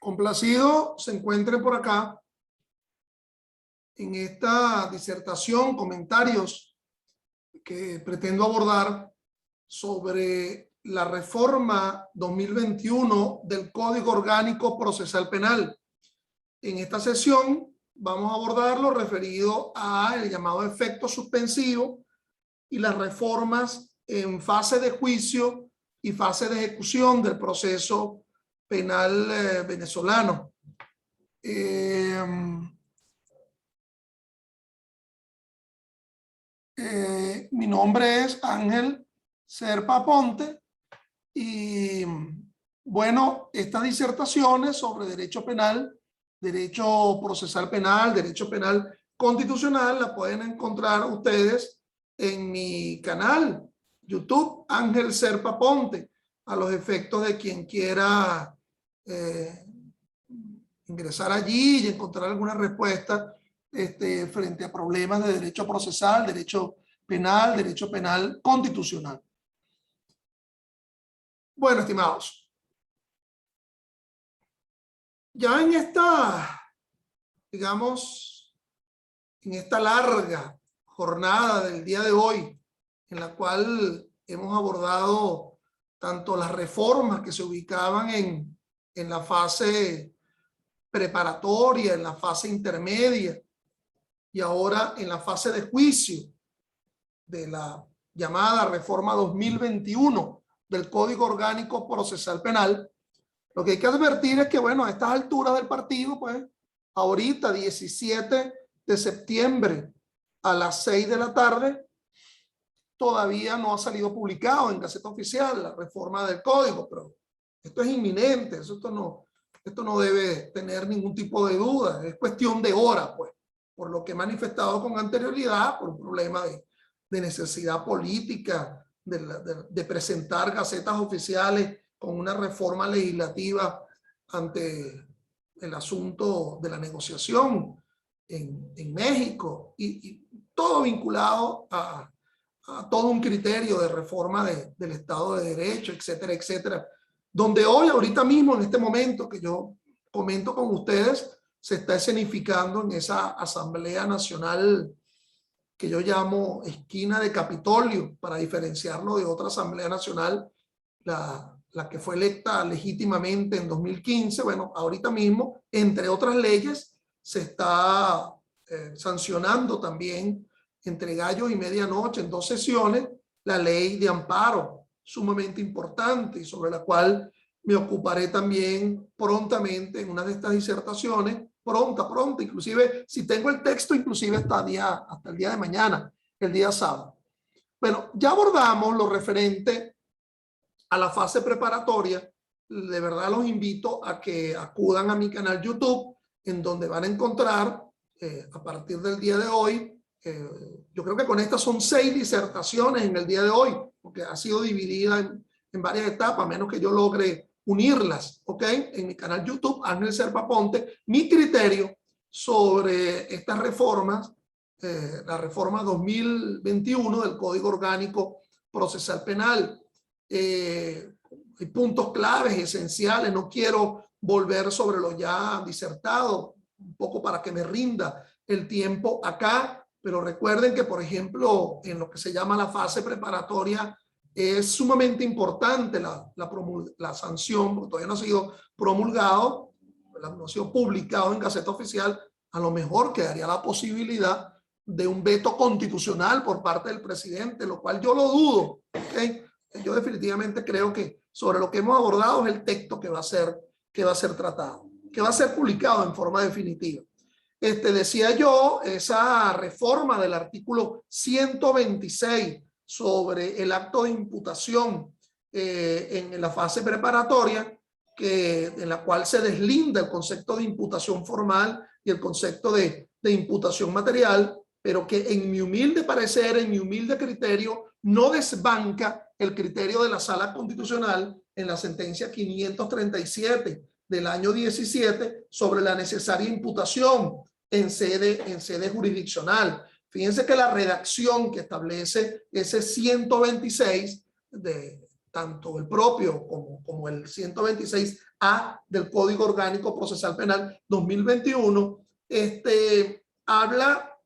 Complacido se encuentre por acá en esta disertación, comentarios que pretendo abordar sobre la reforma 2021 del Código Orgánico Procesal Penal. En esta sesión vamos a abordar lo referido al llamado efecto suspensivo y las reformas en fase de juicio y fase de ejecución del proceso penal venezolano. Mi nombre es Ángel Serpa Ponte y bueno, estas disertaciones sobre derecho penal, derecho procesal penal, derecho penal constitucional las pueden encontrar ustedes en mi canal YouTube Ángel Serpa Ponte, a los efectos de quien quiera ingresar allí y encontrar alguna respuesta frente a problemas de derecho procesal, derecho penal constitucional. Bueno, estimados, ya en esta, digamos, en esta larga jornada del día de hoy, en la cual hemos abordado tanto las reformas que se ubicaban en la fase preparatoria, en la fase intermedia y ahora en la fase de juicio de la llamada reforma 2021 del Código Orgánico Procesal Penal. Lo que hay que advertir es que, bueno, a estas alturas del partido, pues, ahorita 17 de septiembre a las 6 de la tarde, todavía no ha salido publicado en Gaceta Oficial la reforma del Código, pero esto es inminente, esto no debe tener ningún tipo de duda, es cuestión de hora, pues, por lo que he manifestado con anterioridad, por un problema de necesidad política, de presentar gacetas oficiales con una reforma legislativa ante el asunto de la negociación en México y todo vinculado a todo un criterio de reforma del Estado de Derecho, etcétera, etcétera, donde hoy, ahorita mismo, en este momento que yo comento con ustedes, se está escenificando en esa Asamblea Nacional que yo llamo esquina de Capitolio, para diferenciarlo de otra Asamblea Nacional, la que fue electa legítimamente en 2015. Bueno, ahorita mismo, entre otras leyes, se está sancionando también entre gallo y medianoche, en 2 sesiones, la ley de amparo, sumamente importante y sobre la cual me ocuparé también prontamente en una de estas disertaciones, pronta, inclusive si tengo el texto, inclusive hasta el día de mañana, el día sábado. Bueno, ya abordamos lo referente a la fase preparatoria. De verdad los invito a que acudan a mi canal YouTube, en donde van a encontrar a partir del día de hoy, yo creo que con estas son 6 disertaciones en el día de hoy, porque ha sido dividida en varias etapas, a menos que yo logre unirlas, ¿ok? En mi canal YouTube, Ángel Serpa Ponte, mi criterio sobre estas reformas, la reforma 2021 del Código Orgánico Procesal Penal. Hay puntos claves, esenciales, no quiero volver sobre lo ya disertado, un poco para que me rinda el tiempo acá, pero recuerden que, por ejemplo, en lo que se llama la fase preparatoria, es sumamente importante la sanción, porque todavía no ha sido promulgado, no ha sido publicado en Gaceta Oficial. A lo mejor quedaría la posibilidad de un veto constitucional por parte del presidente, lo cual yo lo dudo, ¿okay? Yo definitivamente creo que sobre lo que hemos abordado es el texto que va a ser tratado, que va a ser publicado en forma definitiva. Decía yo, esa reforma del artículo 126 sobre el acto de imputación en la fase preparatoria, en la cual se deslinda el concepto de imputación formal y el concepto de imputación material, pero que en mi humilde parecer, en mi humilde criterio, no desbanca el criterio de la Sala Constitucional en la sentencia 537 del año 17 sobre la necesaria imputación en sede jurisdiccional. Fíjense que la redacción que establece ese 126 tanto el propio como el 126A del Código Orgánico Procesal Penal 2021, habla,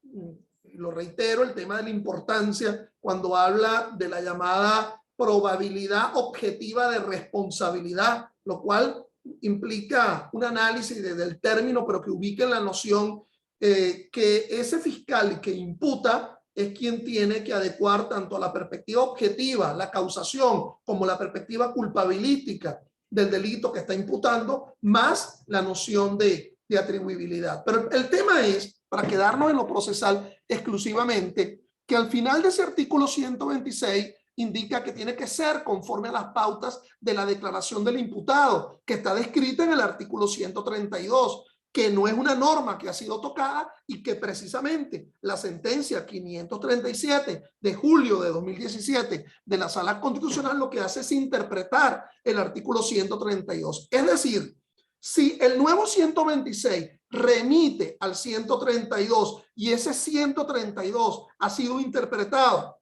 lo reitero, el tema de la importancia cuando habla de la llamada probabilidad objetiva de responsabilidad, lo cual implica un análisis del término, pero que ubique en la noción que ese fiscal que imputa es quien tiene que adecuar tanto a la perspectiva objetiva, la causación, como la perspectiva culpabilística del delito que está imputando, más la noción de atribuibilidad. Pero el tema es, para quedarnos en lo procesal exclusivamente, que al final de ese artículo 126 indica que tiene que ser conforme a las pautas de la declaración del imputado, que está descrita en el artículo 132, que no es una norma que ha sido tocada y que precisamente la sentencia 537 de julio de 2017 de la Sala Constitucional lo que hace es interpretar el artículo 132. Es decir, si el nuevo 126 remite al 132 y ese 132 ha sido interpretado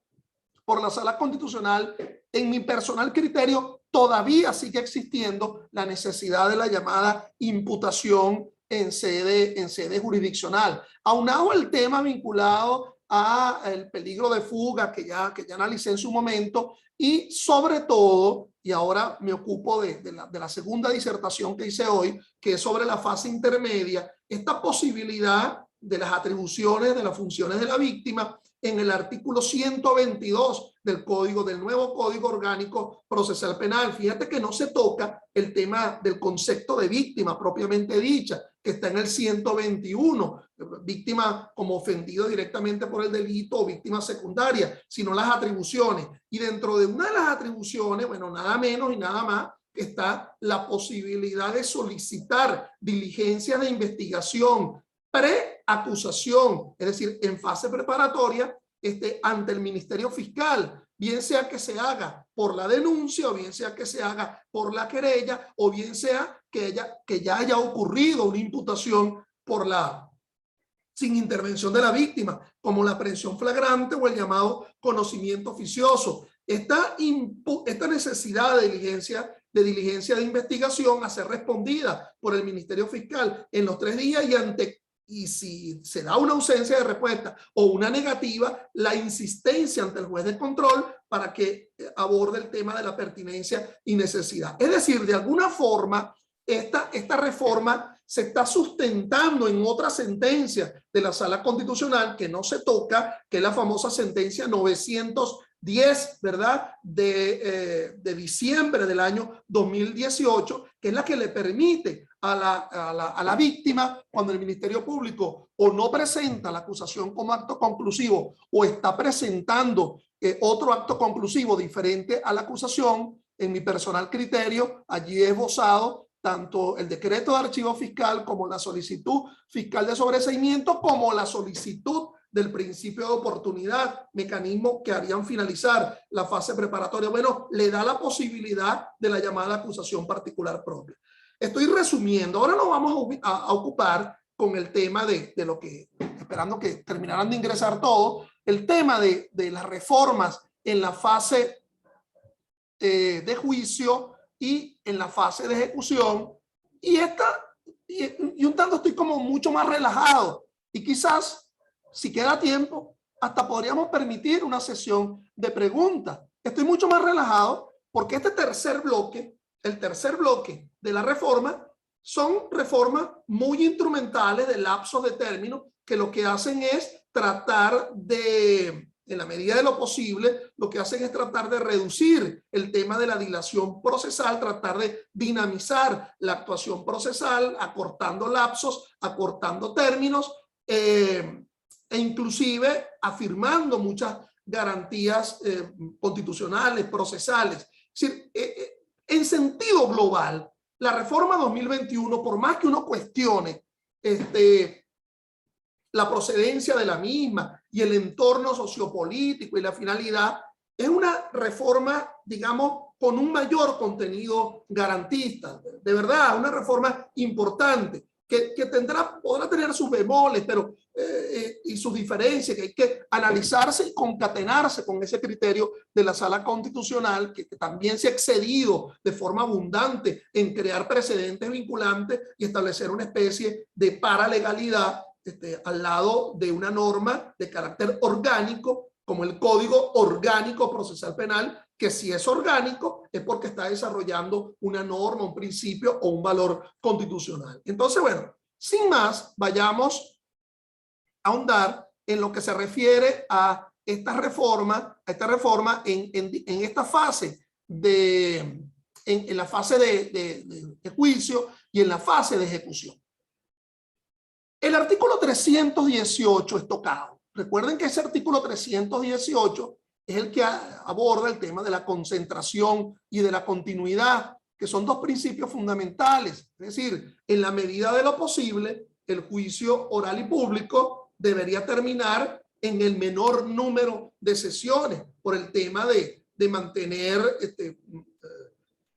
por la Sala Constitucional, en mi personal criterio todavía sigue existiendo la necesidad de la llamada imputación en sede jurisdiccional. Aunado al tema vinculado al peligro de fuga que ya analicé en su momento, y sobre todo, y ahora me ocupo de la segunda disertación que hice hoy, que es sobre la fase intermedia, esta posibilidad de las atribuciones de las funciones de la víctima en el artículo 122 del nuevo Código Orgánico Procesal Penal. Fíjate que no se toca el tema del concepto de víctima propiamente dicha, que está en el 121, víctima como ofendido directamente por el delito o víctima secundaria, sino las atribuciones. Y dentro de una de las atribuciones, bueno, nada menos y nada más, está la posibilidad de solicitar diligencias de investigación preacusación, es decir, en fase preparatoria, ante el Ministerio Fiscal, bien sea que se haga por la denuncia, o bien sea que se haga por la querella, o bien sea que ya haya ocurrido una imputación sin intervención de la víctima, como la aprehensión flagrante o el llamado conocimiento oficioso. Esta necesidad de diligencia de investigación a ser respondida por el Ministerio Fiscal en los 3 días y si se da una ausencia de respuesta o una negativa, la insistencia ante el juez de control para que aborde el tema de la pertinencia y necesidad. Es decir, de alguna forma, esta reforma se está sustentando en otra sentencia de la Sala Constitucional que no se toca, que es la famosa sentencia 910, ¿verdad? De diciembre del año 2018, que es la que le permite a la víctima, cuando el Ministerio Público o no presenta la acusación como acto conclusivo o está presentando otro acto conclusivo diferente a la acusación, en mi personal criterio, allí he esbozado tanto el decreto de archivo fiscal como la solicitud fiscal de sobreseimiento como la solicitud del principio de oportunidad, mecanismo que harían finalizar la fase preparatoria. Bueno, le da la posibilidad de la llamada acusación particular propia. Estoy resumiendo. Ahora nos vamos a ocupar con el tema de lo que, esperando que terminaran de ingresar todos, el tema de las reformas en la fase de juicio y en la fase de ejecución. Y un tanto estoy como mucho más relajado. Y quizás, si queda tiempo, hasta podríamos permitir una sesión de preguntas. Estoy mucho más relajado porque este tercer bloque, el tercer bloque de la reforma, son reformas muy instrumentales de lapsos de término que lo que hacen es tratar de, en la medida de lo posible, lo que hacen es tratar de reducir el tema de la dilación procesal, tratar de dinamizar la actuación procesal, acortando lapsos, acortando términos, e inclusive afirmando muchas garantías constitucionales, procesales. Es decir, en sentido global, la reforma 2021, por más que uno cuestione la procedencia de la misma y el entorno sociopolítico y la finalidad, es una reforma, digamos, con un mayor contenido garantista. De verdad, una reforma importante. podrá tener sus bemoles, pero, y sus diferencias, que hay que analizarse y concatenarse con ese criterio de la Sala Constitucional, que también se ha excedido de forma abundante en crear precedentes vinculantes y establecer una especie de paralegalidad al lado de una norma de carácter orgánico, como el Código Orgánico Procesal Penal, que si es orgánico es porque está desarrollando una norma, un principio o un valor constitucional. Entonces, bueno, sin más, vayamos a ahondar en lo que se refiere a esta reforma en esta fase en la fase de juicio y en la fase de ejecución. El artículo 318 es tocado. Recuerden que ese artículo 318 es el que aborda el tema de la concentración y de la continuidad, que son dos principios fundamentales. Es decir, en la medida de lo posible, el juicio oral y público debería terminar en el menor número de sesiones por el tema de mantener,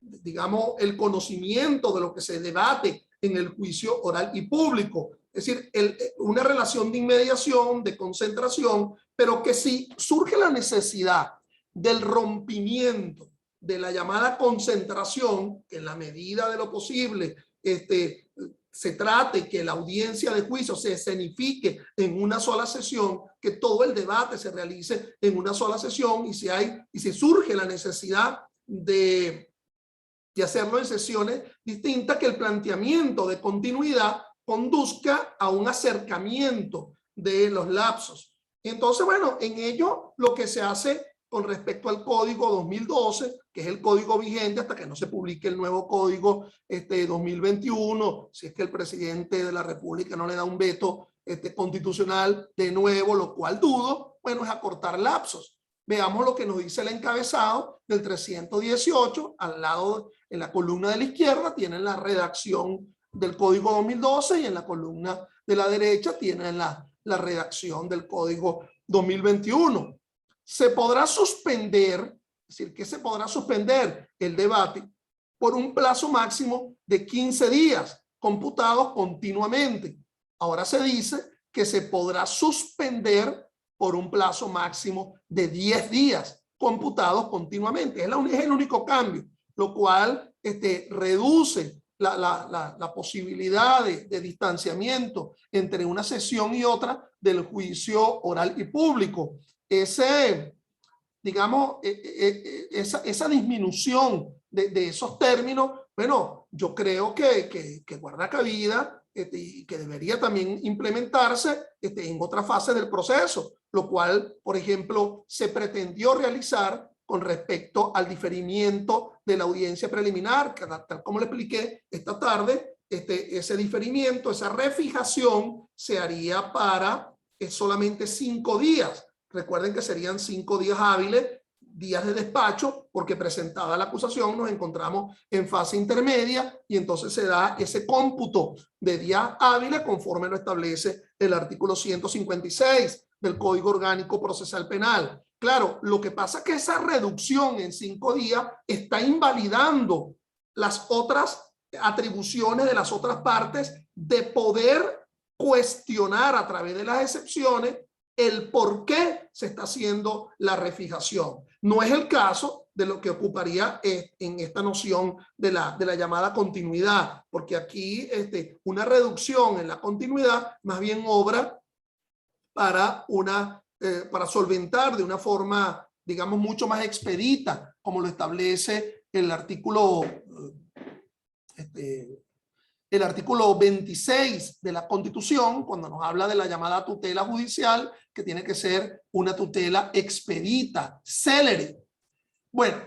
digamos, el conocimiento de lo que se debate en el juicio oral y público. Es decir, una relación de inmediación, de concentración, pero que si surge la necesidad del rompimiento de la llamada concentración, que en la medida de lo posible se trate que la audiencia de juicio se escenifique en una sola sesión, que todo el debate se realice en una sola sesión, y si surge la necesidad de hacerlo en sesiones distintas, que el planteamiento de continuidad conduzca a un acercamiento de los lapsos. Entonces, bueno, en ello lo que se hace con respecto al Código 2012, que es el código vigente hasta que no se publique el nuevo Código 2021, si es que el presidente de la República no le da un veto constitucional de nuevo, lo cual dudo, bueno, es acortar lapsos. Veamos lo que nos dice el encabezado del 318, al lado, en la columna de la izquierda, tienen la redacción del Código 2012 y en la columna de la derecha tienen la redacción del Código 2021. Se podrá suspender, es decir, que se podrá suspender el debate por un plazo máximo de 15 días, computados continuamente. Ahora se dice que se podrá suspender por un plazo máximo de 10 días, computados continuamente. Es el único cambio, lo cual reduce la posibilidad de distanciamiento entre una sesión y otra del juicio oral y público. Digamos, esa disminución de esos términos, bueno, yo creo que guarda cabida y que debería también implementarse en otra fase del proceso, lo cual, por ejemplo, se pretendió realizar con respecto al diferimiento de la audiencia preliminar, que tal como le expliqué esta tarde, ese diferimiento, esa refijación se haría para solamente 5 días. Recuerden que serían 5 días hábiles, días de despacho, porque presentada la acusación nos encontramos en fase intermedia y entonces se da ese cómputo de días hábiles conforme lo establece el artículo 156 del Código Orgánico Procesal Penal. Claro, lo que pasa es que esa reducción en 5 días está invalidando las otras atribuciones de las otras partes de poder cuestionar a través de las excepciones el por qué se está haciendo la refijación. No es el caso de lo que ocuparía en esta noción de la llamada continuidad, porque aquí una reducción en la continuidad más bien obra para solventar de una forma, digamos, mucho más expedita, como lo establece el artículo 26 de la Constitución, cuando nos habla de la llamada tutela judicial, que tiene que ser una tutela expedita, célere. Bueno,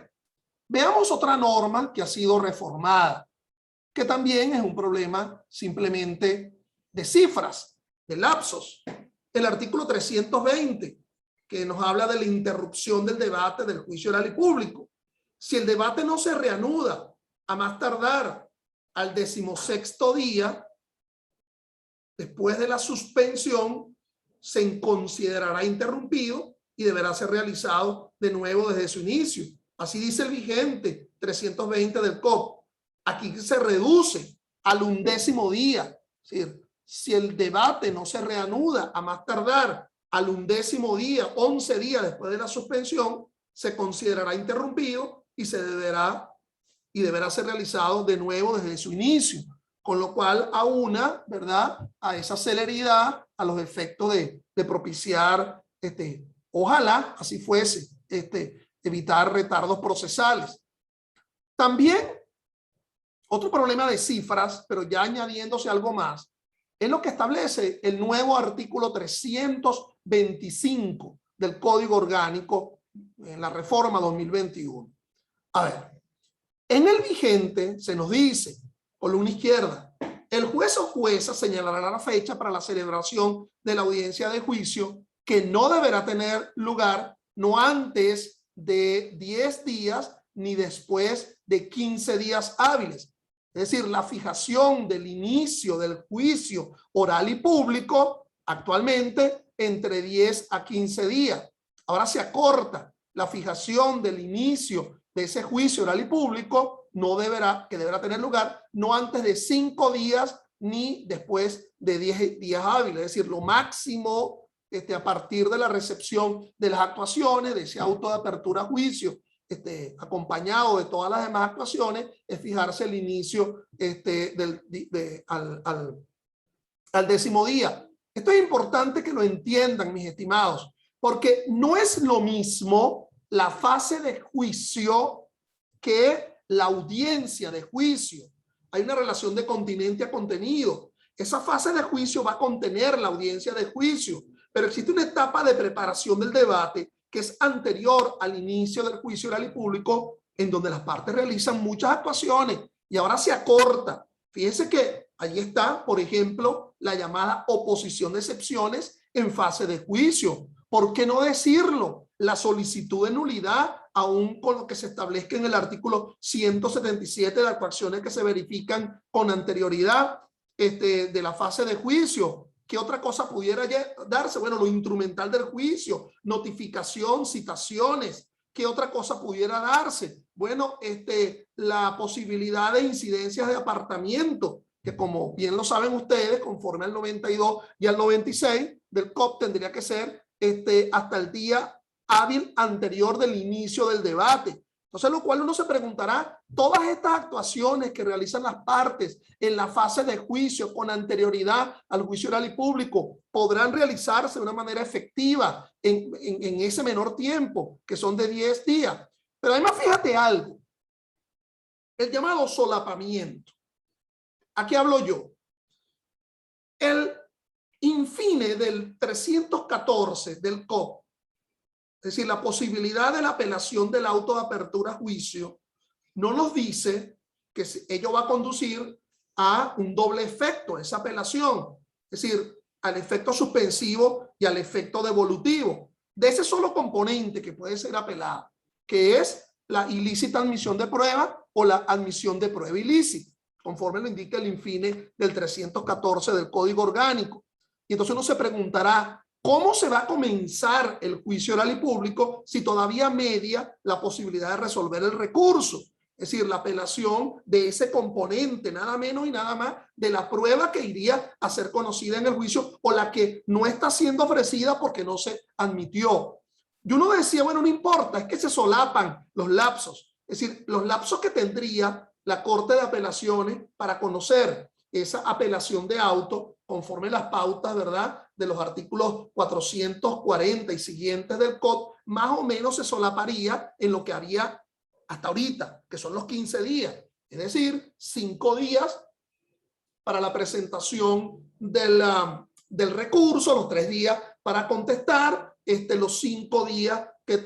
veamos otra norma que ha sido reformada, que también es un problema simplemente de cifras, de lapsos. El artículo 320, que nos habla de la interrupción del debate del juicio oral y público. Si el debate no se reanuda a más tardar al 16º día, después de la suspensión, se considerará interrumpido y deberá ser realizado de nuevo desde su inicio. Así dice el vigente 320 del COP. Aquí se reduce al 11º día. Es decir, si el debate no se reanuda a más tardar al 11º día, 11 días después de la suspensión, se considerará interrumpido y deberá ser realizado de nuevo desde su inicio, con lo cual aúna, ¿verdad?, a esa celeridad, a los efectos de propiciar, ojalá así fuese, evitar retardos procesales. También otro problema de cifras, pero ya añadiéndose algo más, es lo que establece el nuevo artículo 325 del Código Orgánico en la reforma 2021. A ver, en el vigente se nos dice, columna izquierda, el juez o jueza señalará la fecha para la celebración de la audiencia de juicio que no deberá tener lugar no antes de 10 días ni después de 15 días hábiles. Es decir, la fijación del inicio del juicio oral y público actualmente entre 10 a 15 días. Ahora se acorta la fijación del inicio de ese juicio oral y público que deberá tener lugar no antes de 5 días ni después de 10 días hábiles. Es decir, lo máximo a partir de la recepción de las actuaciones, de ese auto de apertura a juicio, acompañado de todas las demás actuaciones, es fijarse el inicio al 10º día. Esto es importante que lo entiendan, mis estimados, porque no es lo mismo la fase de juicio que la audiencia de juicio. Hay una relación de continente a contenido. Esa fase de juicio va a contener la audiencia de juicio, pero existe una etapa de preparación del debate que es anterior al inicio del juicio oral y público, en donde las partes realizan muchas actuaciones y ahora se acorta. Fíjense que ahí está, por ejemplo, la llamada oposición de excepciones en fase de juicio. ¿Por qué no decirlo? La solicitud de nulidad, aún con lo que se establezca en el artículo 177 de las actuaciones que se verifican con anterioridad de la fase de juicio. ¿Qué otra cosa pudiera darse? Bueno, lo instrumental del juicio, notificación, citaciones. ¿Qué otra cosa pudiera darse? Bueno, la posibilidad de incidencias de apartamiento, que como bien lo saben ustedes, conforme al 92 y al 96 del COP, tendría que ser hasta el día hábil anterior del inicio del debate. Entonces, lo cual uno se preguntará, todas estas actuaciones que realizan las partes en la fase de juicio con anterioridad al juicio oral y público, ¿podrán realizarse de una manera efectiva en ese menor tiempo, que son de 10 días? Pero además, fíjate algo, el llamado solapamiento. ¿A qué hablo yo? El infine del 314 del COP, es decir, la posibilidad de la apelación del auto de apertura a juicio, no nos dice que ello va a conducir a un doble efecto, esa apelación, es decir, al efecto suspensivo y al efecto devolutivo, de ese solo componente que puede ser apelado, que es la ilícita admisión de prueba o la admisión de prueba ilícita, conforme lo indica el infine del 314 del Código Orgánico. Y entonces uno se preguntará, ¿cómo se va a comenzar el juicio oral y público si todavía media la posibilidad de resolver el recurso? Es decir, la apelación de ese componente, nada menos y nada más, de la prueba que iría a ser conocida en el juicio o la que no está siendo ofrecida porque no se admitió. Y uno decía, bueno, no importa, es que se solapan los lapsos. Es decir, los lapsos que tendría la Corte de Apelaciones para conocer esa apelación de auto conforme las pautas, ¿verdad?, de los artículos 440 y siguientes del COD, más o menos se solaparía en lo que había hasta ahorita, que son los 15 días. Es decir, 5 días para la presentación del recurso, los 3 días para contestar, los 5 días que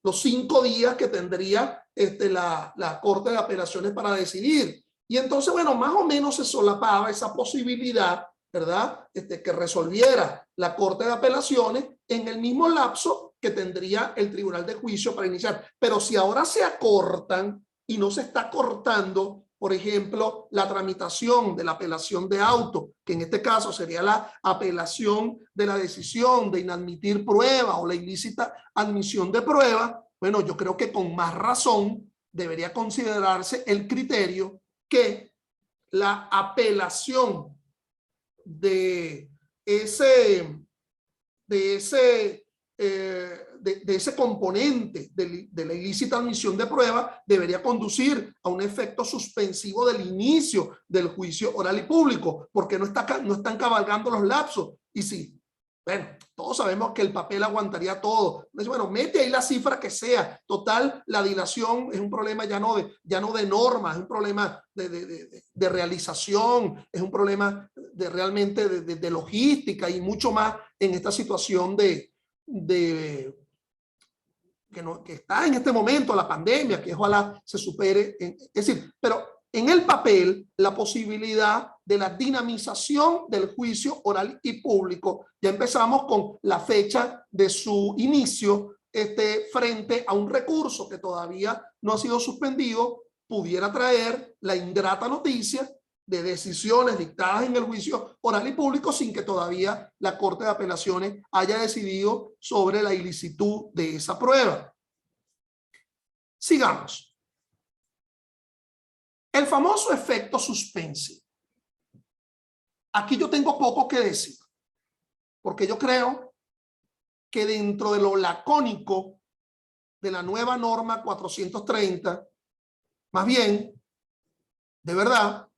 los 5 días que tendría la Corte de Apelaciones para decidir. Y entonces, bueno, más o menos se solapaba esa posibilidad, ¿verdad?, que resolviera la Corte de Apelaciones en el mismo lapso que tendría el Tribunal de Juicio para iniciar. Pero si ahora se acortan y no se está cortando, por ejemplo, la tramitación de la apelación de auto, que en este caso sería la apelación de la decisión de inadmitir prueba o la ilícita admisión de prueba, bueno, yo creo que con más razón debería considerarse el criterio que la apelación de ese componente de la ilícita admisión de prueba debería conducir a un efecto suspensivo del inicio del juicio oral y público, porque no están cabalgando los lapsos. Y sí, bueno, todos sabemos que el papel aguantaría todo. Entonces, bueno, mete ahí la cifra que sea. Total, la dilación es un problema ya no de normas, es un problema de realización, es un problema realmente de logística y mucho más en esta situación que está en este momento, la pandemia, que ojalá se supere. Es decir, pero en el papel, la posibilidad de la dinamización del juicio oral y público. Ya empezamos con la fecha de su inicio frente a un recurso que todavía no ha sido suspendido, pudiera traer la ingrata noticia de decisiones dictadas en el juicio oral y público sin que todavía la Corte de Apelaciones haya decidido sobre la ilicitud de esa prueba. Sigamos. El famoso efecto suspensivo. Aquí yo tengo poco que decir, porque yo creo que dentro de lo lacónico de la nueva norma 430, más bien, de verdad,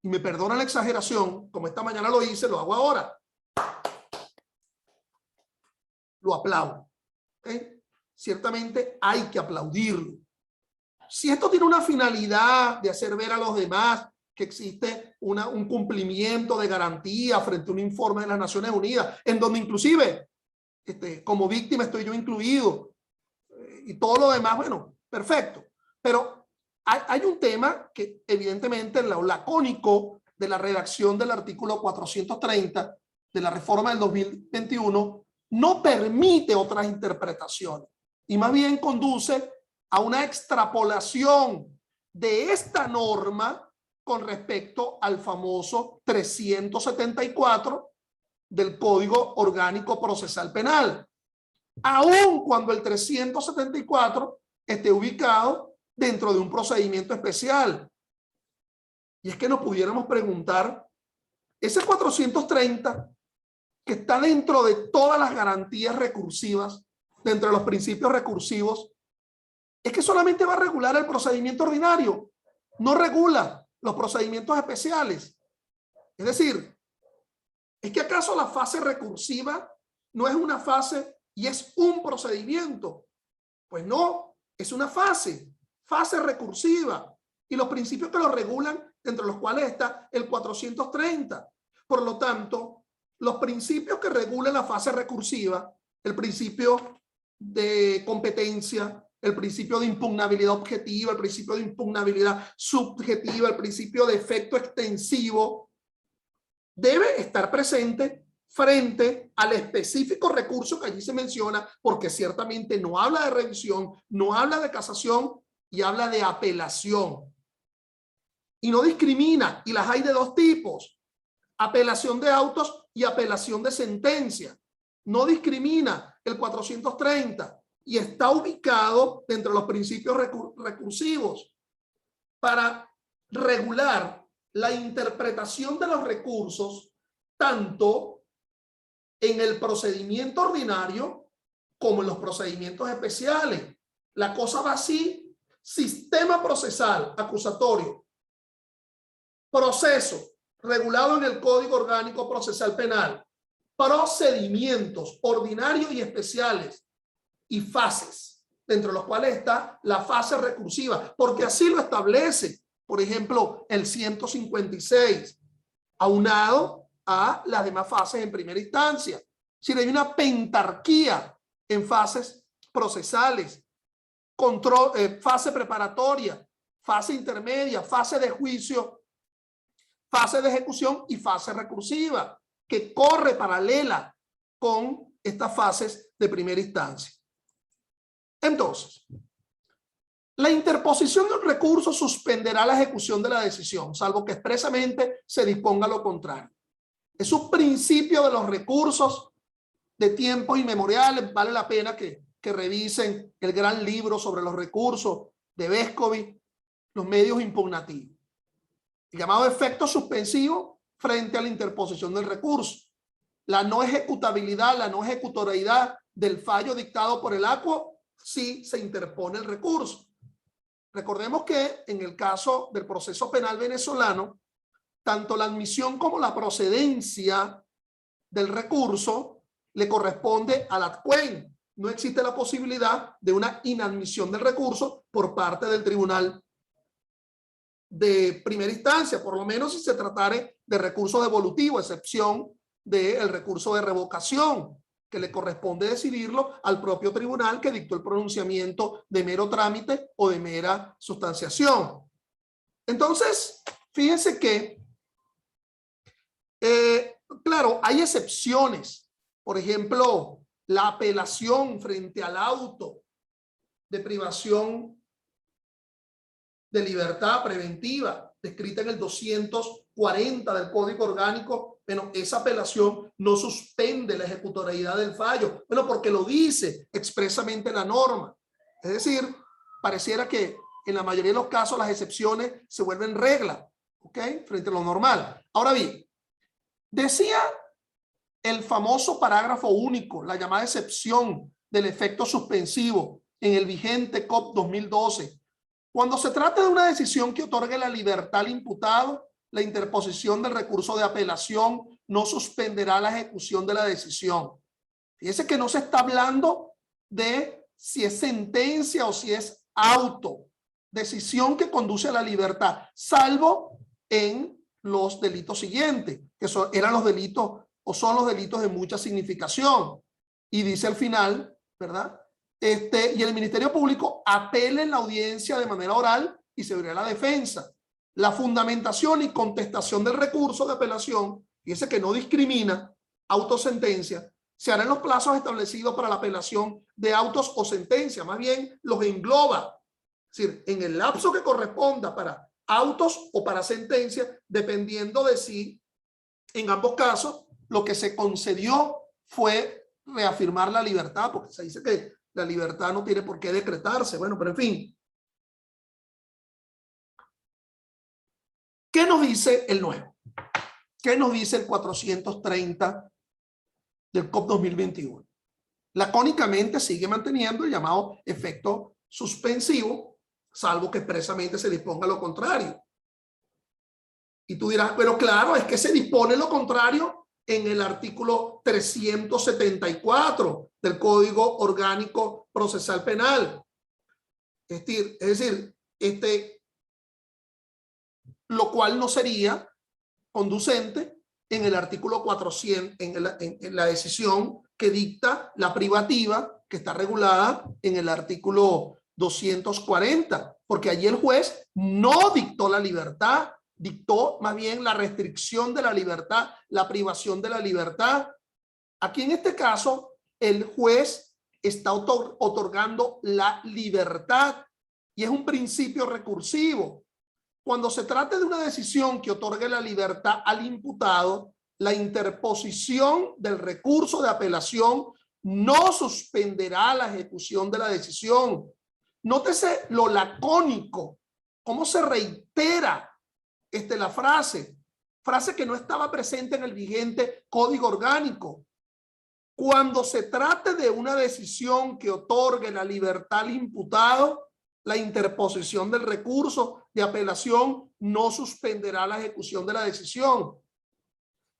y me perdona la exageración, como esta mañana lo hice, lo hago ahora. Lo aplaudo. Ciertamente hay que aplaudirlo. Si esto tiene una finalidad de hacer ver a los demás que existe un cumplimiento de garantía frente a un informe de las Naciones Unidas, en donde inclusive como víctima estoy yo incluido, y todo lo demás, bueno, perfecto. Pero hay un tema que evidentemente lo lacónico de la redacción del artículo 430 de la reforma del 2021 no permite otras interpretaciones y más bien conduce a una extrapolación de esta norma con respecto al famoso 374 del Código Orgánico Procesal Penal, aun cuando el 374 esté ubicado dentro de un procedimiento especial. Y es que nos pudiéramos preguntar, ese 430 que está dentro de todas las garantías recursivas, dentro de los principios recursivos, es que solamente va a regular el procedimiento ordinario, no regula los procedimientos especiales. Es decir, ¿es que acaso la fase recursiva no es una fase y es un procedimiento? Pues no, es una fase recursiva, y los principios que lo regulan, entre los cuales está el 430. Por lo tanto, los principios que regulan la fase recursiva, el principio de competencia, el principio de impugnabilidad objetiva, el principio de impugnabilidad subjetiva, el principio de efecto extensivo, debe estar presente frente al específico recurso que allí se menciona, porque ciertamente no habla de revisión, no habla de casación y habla de apelación. Y no discrimina, y las hay de dos tipos: apelación de autos y apelación de sentencia. No discrimina el 430 y está ubicado dentro de los principios recursivos para regular la interpretación de los recursos tanto en el procedimiento ordinario como en los procedimientos especiales. La cosa va así: sistema procesal acusatorio, proceso regulado en el Código Orgánico Procesal Penal, procedimientos ordinarios y especiales, y fases, dentro de los cuales está la fase recursiva, porque así lo establece, por ejemplo, el 156, aunado a las demás fases en primera instancia. Si hay una pentarquía en fases procesales, fase preparatoria, fase intermedia, fase de juicio, fase de ejecución y fase recursiva, que corre paralela con estas fases de primera instancia. Entonces, la interposición de un recurso suspenderá la ejecución de la decisión, salvo que expresamente se disponga lo contrario. Es un principio de los recursos de tiempos inmemoriales. Vale la pena que revisen el gran libro sobre los recursos de Vescovi, los medios impugnativos. el llamado efecto suspensivo frente a la interposición del recurso. La no ejecutabilidad, la no ejecutoriedad del fallo dictado por el ACUO si se interpone el recurso. Recordemos que en el caso del proceso penal venezolano, tanto la admisión como la procedencia del recurso le corresponde al ADCUEN. No existe la posibilidad de una inadmisión del recurso por parte del tribunal de primera instancia, por lo menos si se tratare de recurso devolutivo, excepción del recurso de revocación, que le corresponde decidirlo al propio tribunal que dictó el pronunciamiento de mero trámite o de mera sustanciación. Entonces, fíjense que, claro, hay excepciones. Por ejemplo, la apelación frente al auto de privación de libertad preventiva, descrita en el 240 del Código Orgánico. Bueno, esa apelación no suspende la ejecutoriedad del fallo, bueno, porque lo dice expresamente la norma. Es decir, pareciera que en la mayoría de los casos las excepciones se vuelven regla, ¿ok? Frente a lo normal. Ahora bien, decía el famoso parágrafo único, la llamada excepción del efecto suspensivo en el vigente COP 2012. Cuando se trata de una decisión que otorgue la libertad al imputado, la interposición del recurso de apelación no suspenderá la ejecución de la decisión. Fíjense que no se está hablando de si es sentencia o si es auto, decisión que conduce a la libertad, salvo en los delitos siguientes, que eran los delitos o son los delitos de mucha significación. Y dice al final, ¿verdad? Y el Ministerio Público apela en la audiencia de manera oral y se verá la defensa. La fundamentación y contestación del recurso de apelación, y ese que no discrimina autosentencia, se hará en los plazos establecidos para la apelación de autos o sentencia, más bien los engloba. Es decir, en el lapso que corresponda para autos o para sentencia, dependiendo de si en ambos casos lo que se concedió fue reafirmar la libertad, porque se dice que la libertad no tiene por qué decretarse. Bueno, pero en fin. ¿Qué nos dice el nuevo? ¿Qué nos dice el 430 del COP 2021? Lacónicamente sigue manteniendo el llamado efecto suspensivo, salvo que expresamente se disponga lo contrario. Y tú dirás, pero claro, es que se dispone lo contrario en el artículo 374 del Código Orgánico Procesal Penal. Es decir, lo cual no sería conducente en el artículo 400, en la decisión que dicta la privativa, que está regulada en el artículo 240, porque allí el juez no dictó la libertad, dictó más bien la restricción de la libertad, la privación de la libertad. Aquí en este caso, el juez está otorgando la libertad y es un principio recursivo. Cuando se trate de una decisión que otorgue la libertad al imputado, la interposición del recurso de apelación no suspenderá la ejecución de la decisión. Nótese lo lacónico, cómo se reitera la frase que no estaba presente en el vigente Código Orgánico. Cuando se trate de una decisión que otorgue la libertad al imputado, la interposición del recurso de apelación no suspenderá la ejecución de la decisión.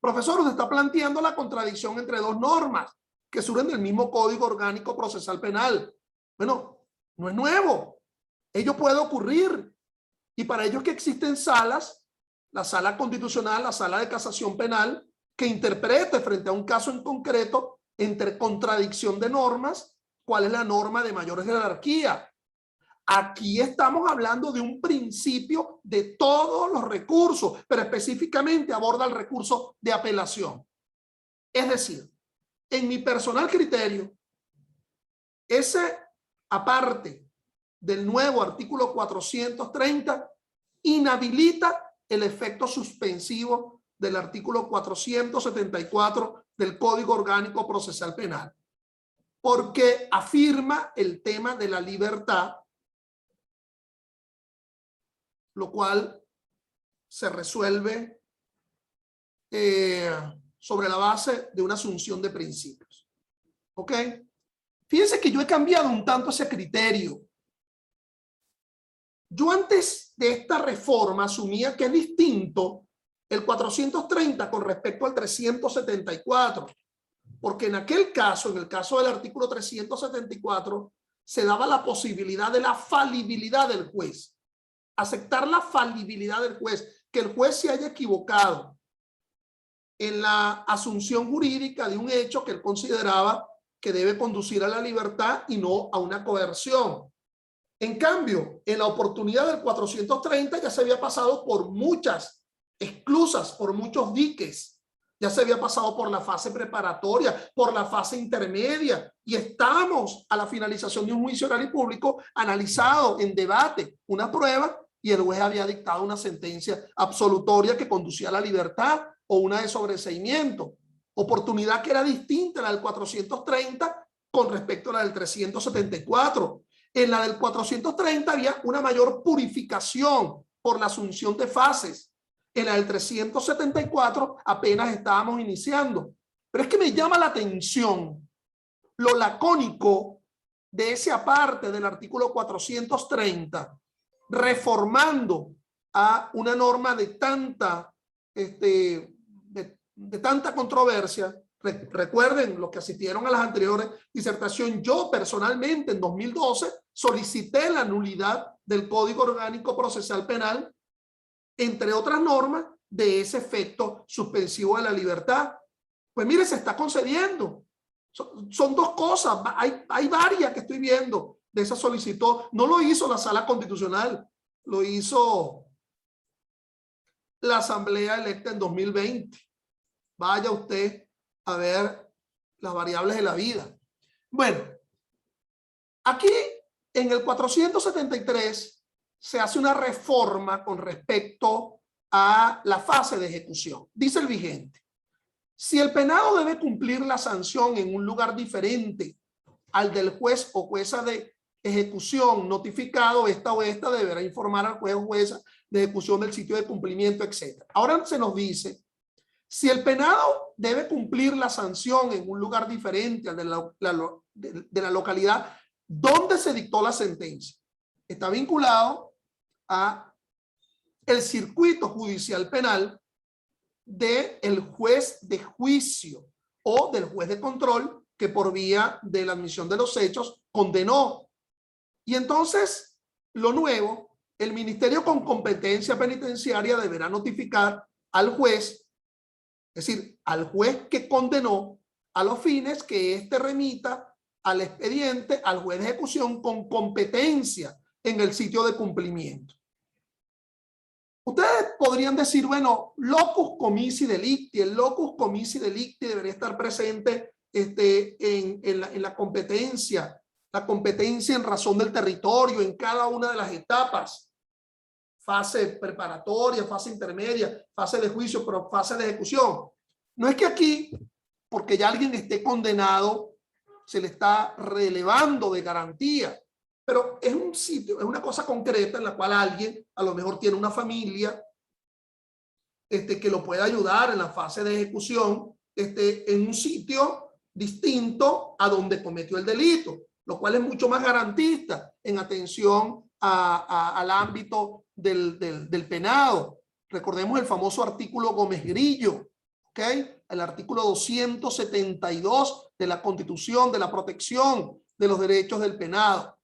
Profesor, usted está planteando la contradicción entre dos normas que surgen del mismo Código Orgánico Procesal Penal. Bueno, no es nuevo. Ello puede ocurrir. Y para ello es que existen salas, la sala constitucional, la sala de casación penal, que interprete frente a un caso en concreto entre contradicción de normas, cuál es la norma de mayor jerarquía. Aquí estamos hablando de un principio de todos los recursos, pero específicamente aborda el recurso de apelación. Es decir, en mi personal criterio, ese aparte del nuevo artículo 430 inhabilita el efecto suspensivo del artículo 474 del Código Orgánico Procesal Penal, porque afirma el tema de la libertad, lo cual se resuelve sobre la base de una asunción de principios. ¿Ok? Fíjense que yo he cambiado un tanto ese criterio. Yo antes de esta reforma asumía que es distinto el 430 con respecto al 374, porque en aquel caso, en el caso del artículo 374, se daba la posibilidad de la falibilidad del juez, aceptar la falibilidad del juez, que el juez se haya equivocado en la asunción jurídica de un hecho que él consideraba que debe conducir a la libertad y no a una coerción. En cambio, en la oportunidad del 430 ya se había pasado por muchas esclusas, por muchos diques. Ya se había pasado por la fase preparatoria, por la fase intermedia, y estamos a la finalización de un juicio oral y público analizado en debate, una prueba, y el juez había dictado una sentencia absolutoria que conducía a la libertad o una de sobreseimiento. Oportunidad que era distinta a la del 430 con respecto a la del 374. En la del 430 había una mayor purificación por la asunción de fases. En la del 374 apenas estábamos iniciando. Pero es que me llama la atención lo lacónico de esa parte del artículo 430, reformando a una norma de tanta, de tanta controversia. Recuerden los que asistieron a las anteriores disertaciones, yo personalmente en 2012 solicité la nulidad del Código Orgánico Procesal Penal, entre otras normas, de ese efecto suspensivo de la libertad. Pues mire, se está concediendo. Son dos cosas, hay varias que estoy viendo de esa solicitud. No lo hizo la Sala Constitucional, lo hizo la Asamblea electa en 2020. Vaya usted a ver las variables de la vida. Bueno, aquí en el 473 se hace una reforma con respecto a la fase de ejecución. Dice el vigente: si el penado debe cumplir la sanción en un lugar diferente al del juez o jueza de ejecución notificado, esta deberá informar al juez o jueza de ejecución del sitio de cumplimiento, etc. Ahora se nos dice: si el penado debe cumplir la sanción en un lugar diferente al de la localidad donde se dictó la sentencia, está vinculado a el circuito judicial penal del juez de juicio o del juez de control que por vía de la admisión de los hechos condenó. Y entonces, lo nuevo, el ministerio con competencia penitenciaria deberá notificar al juez, es decir, al juez que condenó, a los fines que éste remita al expediente al juez de ejecución con competencia en el sitio de cumplimiento. Ustedes podrían decir, bueno, locus commissi delicti, el locus commissi delicti debería estar presente en la competencia en razón del territorio, en cada una de las etapas, fase preparatoria, fase intermedia, fase de juicio, pero fase de ejecución. No es que aquí, porque ya alguien esté condenado, se le está relevando de garantía, pero es un sitio, es una cosa concreta en la cual alguien a lo mejor tiene una familia que lo puede ayudar en la fase de ejecución en un sitio distinto a donde cometió el delito, lo cual es mucho más garantista en atención al ámbito del penado. Recordemos el famoso artículo Gómez Grillo, ¿ok? El artículo 272 de la Constitución de la protección de los derechos del penado.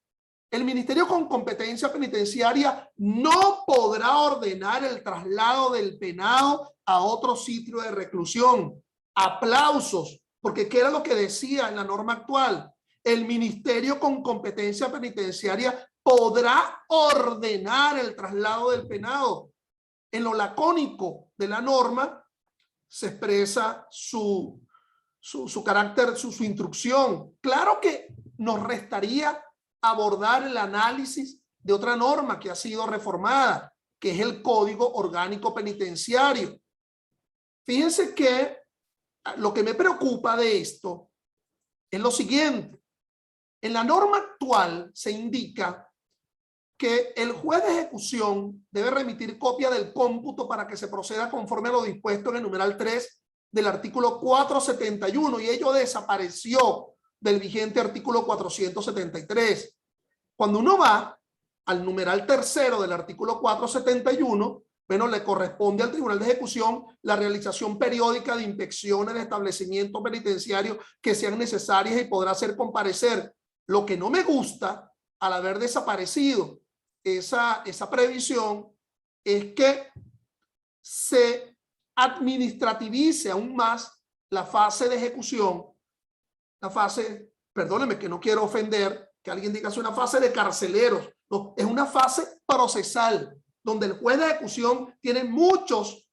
El ministerio con competencia penitenciaria no podrá ordenar el traslado del penado a otro sitio de reclusión. Aplausos, porque ¿qué era lo que decía en la norma actual? El ministerio con competencia penitenciaria podrá ordenar el traslado del penado. En lo lacónico de la norma se expresa su carácter, su instrucción. Claro que nos restaría abordar el análisis de otra norma que ha sido reformada, que es el Código Orgánico Penitenciario. Fíjense que lo que me preocupa de esto es lo siguiente. En la norma actual se indica que el juez de ejecución debe remitir copia del cómputo para que se proceda conforme a lo dispuesto en el numeral 3 del artículo 471, y ello desapareció del vigente artículo 473. Cuando uno va al numeral tercero del artículo 471, bueno, le corresponde al Tribunal de Ejecución la realización periódica de inspecciones de establecimientos penitenciarios que sean necesarias y podrá hacer comparecer. Lo que no me gusta al haber desaparecido esa previsión es que se administrativice aún más la fase de ejecución, la fase, perdónenme que no quiero ofender, que alguien diga es una fase de carceleros, no, es una fase procesal, donde el juez de ejecución tiene muchas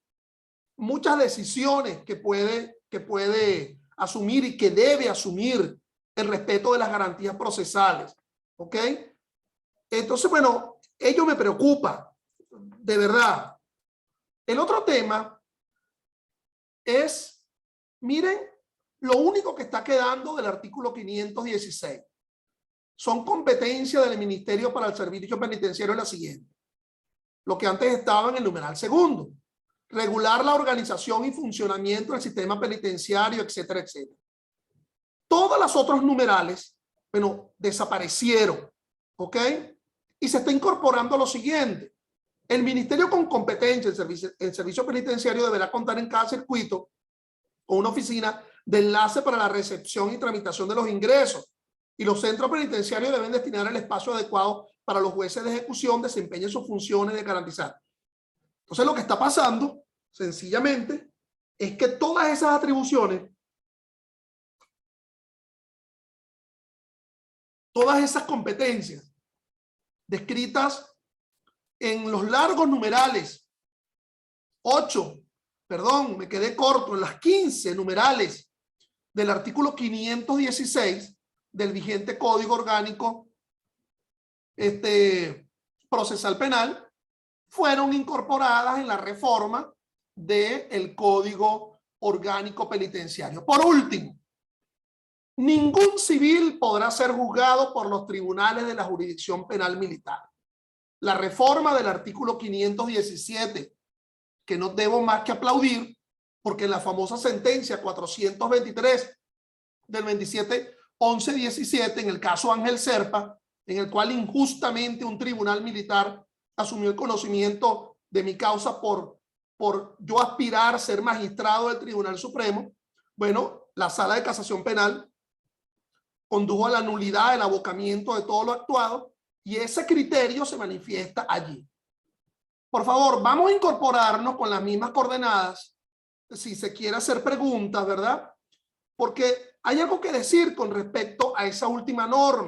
decisiones que puede asumir y que debe asumir el respeto de las garantías procesales, ¿ok? Entonces, bueno, ello me preocupa, de verdad. El otro tema es, miren, lo único que está quedando del artículo 516 son competencias del Ministerio para el Servicio Penitenciario la siguiente. Lo que antes estaba en el numeral segundo. Regular la organización y funcionamiento del sistema penitenciario, etcétera, etcétera. Todos los otros numerales, bueno, desaparecieron, ¿ok? Y se está incorporando lo siguiente. El ministerio con competencia en servicio penitenciario deberá contar en cada circuito con una oficina de enlace para la recepción y tramitación de los ingresos, y los centros penitenciarios deben destinar el espacio adecuado para los jueces de ejecución desempeñen sus funciones de garantizar. Entonces lo que está pasando sencillamente es que todas esas atribuciones, todas esas competencias descritas en los largos numerales 8, perdón, me quedé corto, en las 15 numerales del artículo 516 del vigente Código Orgánico Procesal Penal, fueron incorporadas en la reforma del Código Orgánico Penitenciario. Por último, ningún civil podrá ser juzgado por los tribunales de la jurisdicción penal militar. La reforma del artículo 517, que no debo más que aplaudir, porque en la famosa sentencia 423 del 27/11/17, en el caso Ángel Serpa, en el cual injustamente un tribunal militar asumió el conocimiento de mi causa por yo aspirar a ser magistrado del Tribunal Supremo, bueno, la Sala de Casación Penal condujo a la nulidad del abocamiento de todo lo actuado, y ese criterio se manifiesta allí. Por favor, vamos a incorporarnos con las mismas coordenadas si se quiere hacer preguntas, ¿verdad? Porque hay algo que decir con respecto a esa última norma.